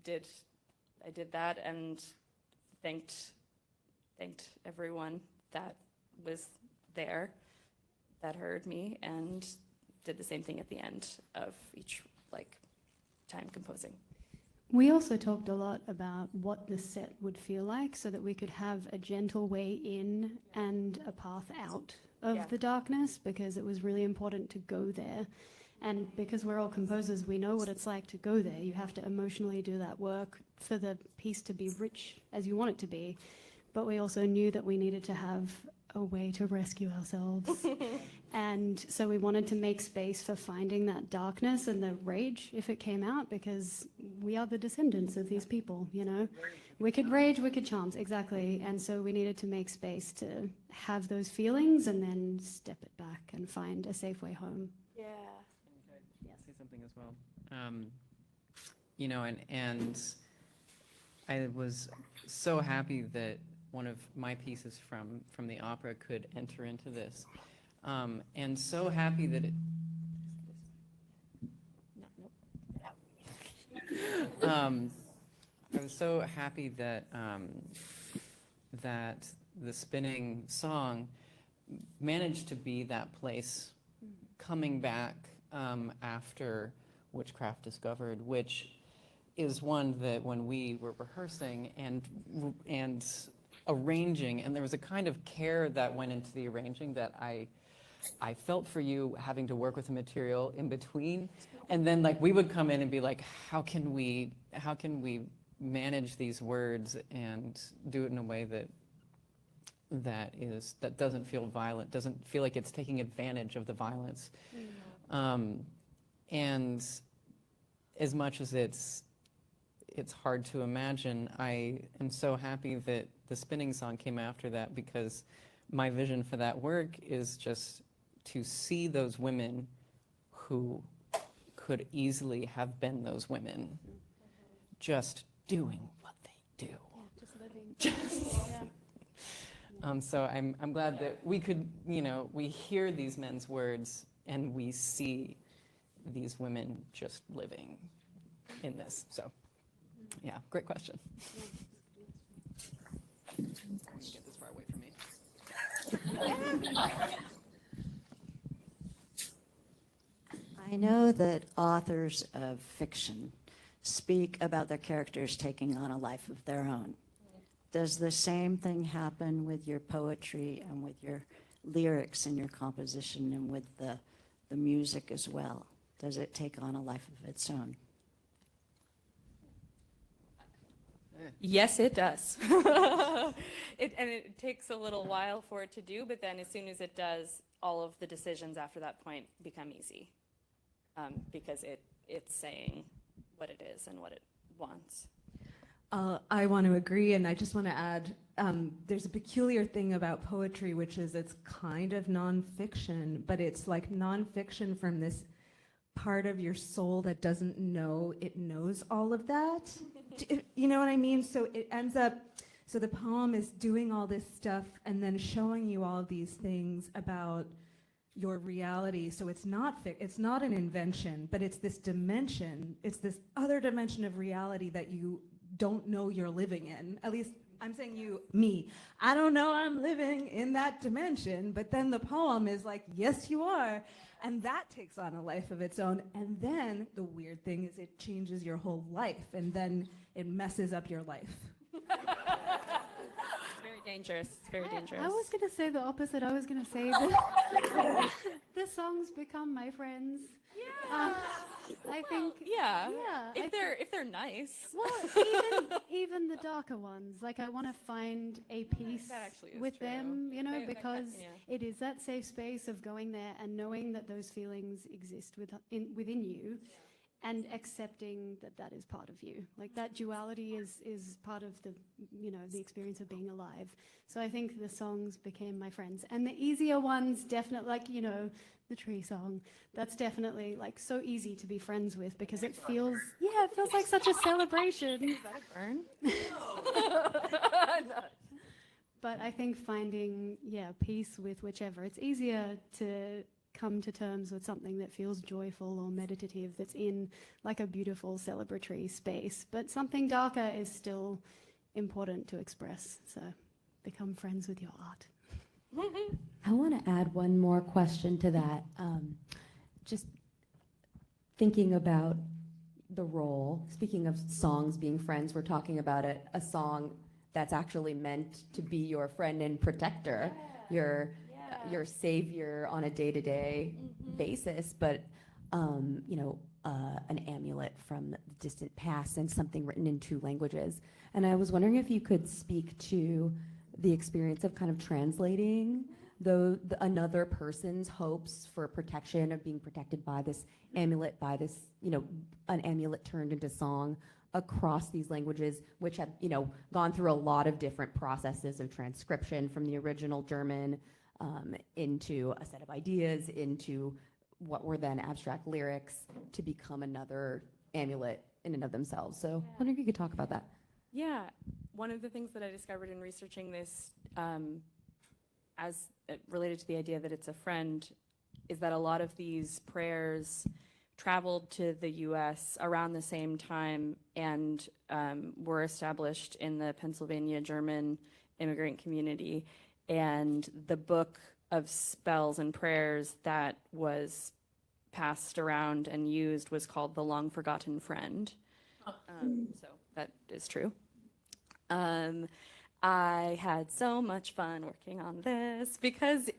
S8: did that and thanked everyone that was there, that heard me, and did the same thing at the end of each time composing.
S12: We also talked a lot about what the set would feel like, so that we could have a gentle way in and a path out of the darkness, because it was really important to go there. And because we're all composers, we know what it's like to go there. You have to emotionally do that work for the piece to be rich as you want it to be. But we also knew that we needed to have a way to rescue ourselves. And so we wanted to make space for finding that darkness and the rage if it came out, because we are the descendants of these people, you know? Wicked rage, wicked charms, exactly. And so we needed to make space to have those feelings and then step it back and find a safe way home.
S8: Yeah.
S5: Say something as well. You know, and I was so happy that one of my pieces from the opera could enter into this, and so happy that it. I was so happy that that the spinning song managed to be that place, coming back after Witchcraft Discovered, which is one that when we were rehearsing and arranging, and there was a kind of care that went into the arranging that I I felt for you having to work with the material in between. And then like we would come in and be like, how can we manage these words and do it in a way that doesn't feel violent, doesn't feel like it's taking advantage of the violence. And as much as it's hard to imagine, I am so happy that the spinning song came after that, because my vision for that work is just to see those women who could easily have been those women, just doing what they do.
S12: Just living.
S5: So I'm glad that we could, we hear these men's words and we see these women just living in this. So, yeah, great question. Get this far away from me.
S13: I know that authors of fiction speak about their characters taking on a life of their own. Does the same thing happen with your poetry and with your lyrics and your composition and with the music as well? Does it take on a life of its own?
S8: Yes, it does. It takes a little while for it to do, but then as soon as it does, all of the decisions after that point become easy, because it's saying what it is and what it wants.
S6: I want to agree, and I just want to add, there's a peculiar thing about poetry, which is it's kind of nonfiction, but it's like nonfiction from this part of your soul that doesn't know it knows all of that. You know what I mean? So it ends up, so the poem is doing all this stuff and then showing you all these things about your reality. So it's not an invention, but it's this dimension, it's this other dimension of reality that you don't know you're living in. At least I'm saying me. I don't know I'm living in that dimension, but then the poem is like, yes, you are. And that takes on a life of its own. And then the weird thing is it changes your whole life, and then it messes up your life.
S8: Very dangerous. It's very dangerous.
S12: I was going to say the opposite. I was going to say that the songs become my friends.
S8: Yeah.
S12: I think.
S8: Yeah.
S12: Yeah.
S8: If they're nice.
S12: Well, even the darker ones. Like I want to find a peace with
S8: true.
S12: them, because it is that safe space of going there and knowing that those feelings exist within you, and accepting that that is part of you. Like that duality is part of the experience of being alive. So I think the songs became my friends, and the easier ones definitely, like the tree song. That's definitely like so easy to be friends with, because it feels like such a celebration.
S8: Is that a burn?
S12: But I think finding peace with whichever. It's easier to come to terms with something that feels joyful or meditative, that's in like a beautiful celebratory space. But something darker is still important to express. So become friends with your art.
S1: I want to add one more question to that. Just thinking about the role, speaking of songs being friends, we're talking about a song that's actually meant to be your friend and protector, your savior on a day-to-day basis, but an amulet from the distant past and something written in 2 languages. And I was wondering if you could speak to the experience of kind of translating another person's hopes for protection, of being protected by this amulet, an amulet turned into song across these languages, which have, gone through a lot of different processes of transcription from the original German into a set of ideas, into what were then abstract lyrics, to become another amulet in and of themselves. So I wonder if you could talk about that.
S8: Yeah, one of the things that I discovered in researching this, as related to the idea that it's a friend, is that a lot of these prayers traveled to the US around the same time and were established in the Pennsylvania German immigrant community. And the book of spells and prayers that was passed around and used was called The Long Forgotten Friend. So that is true. I had so much fun working on this because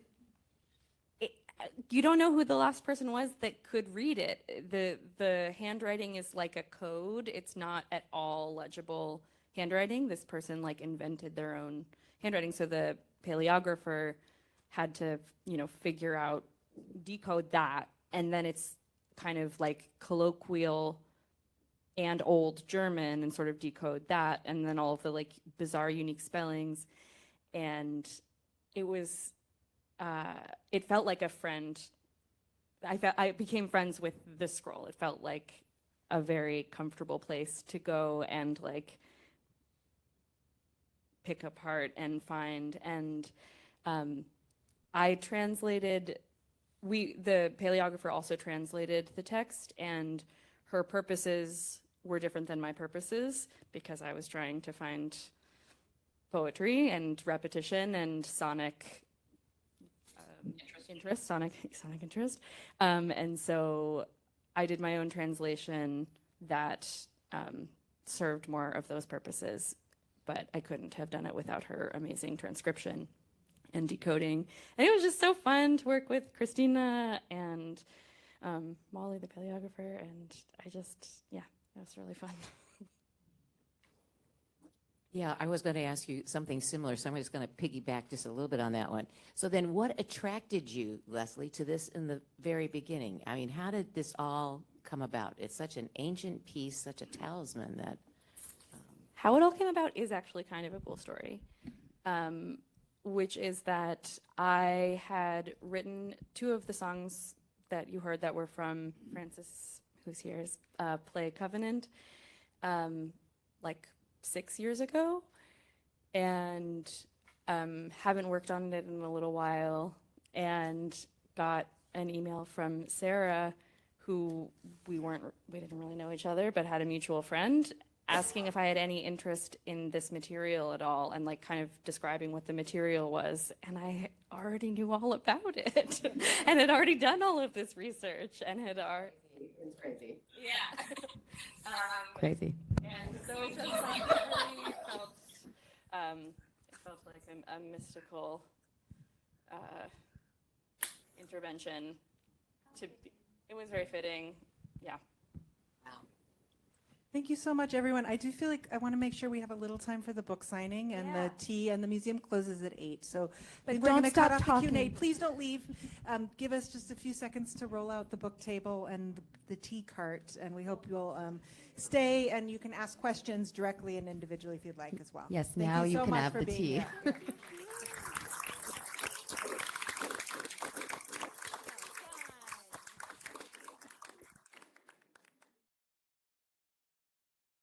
S8: you don't know who the last person was that could read it. The handwriting is like a code. It's not at all legible handwriting. This person like invented their own handwriting, so the paleographer had to, you know, figure out, decode that, and then it's kind of like colloquial and old German and sort of decode that, and then all of the like bizarre unique spellings. And it was it felt like a friend. I became friends with the scroll. It felt like a very comfortable place to go and like pick apart and find. And I translated, the paleographer also translated the text, and her purposes were different than my purposes because I was trying to find poetry and repetition and sonic interest, sonic interest. And so I did my own translation that served more of those purposes, but I couldn't have done it without her amazing transcription and decoding. And it was just so fun to work with Christina and Molly, the paleographer, and yeah, it was really fun.
S14: Yeah, I was going to ask you something similar, so I'm just going to piggyback just a little bit on that one. So then what attracted you, Leslie, to this in the very beginning? I mean, how did this all come about? It's such an ancient piece, such a talisman that...
S8: How it all came about is actually kind of a cool story, which is that I had written 2 of the songs that you heard that were from Francis, who's here's play Covenant, like 6 years ago, and haven't worked on it in a little while, and got an email from Sarah, who we didn't really know each other, but had a mutual friend, asking if I had any interest in this material at all, and like kind of describing what the material was. And I already knew all about it and had already done all of this research and had already...
S14: It's crazy.
S8: Yeah.
S14: Crazy.
S8: And so it just like really felt like a mystical intervention. It was very fitting. Yeah.
S9: Thank you so much, everyone. I do feel like I want to make sure we have a little time for the book signing and the tea, and the museum closes at 8. So
S10: But
S9: we're going to
S10: don't
S9: cut
S10: stop
S9: off the Q&A.
S10: talking.
S9: Please don't leave. Give us just a few seconds to roll out the book table and the tea cart, and we hope you'll stay, and you can ask questions directly and individually if you'd like as well.
S1: Yes,
S9: Thank
S1: now
S9: you
S1: you
S9: so
S1: can
S9: much
S1: have
S9: for
S1: the
S9: being
S1: tea.
S9: here.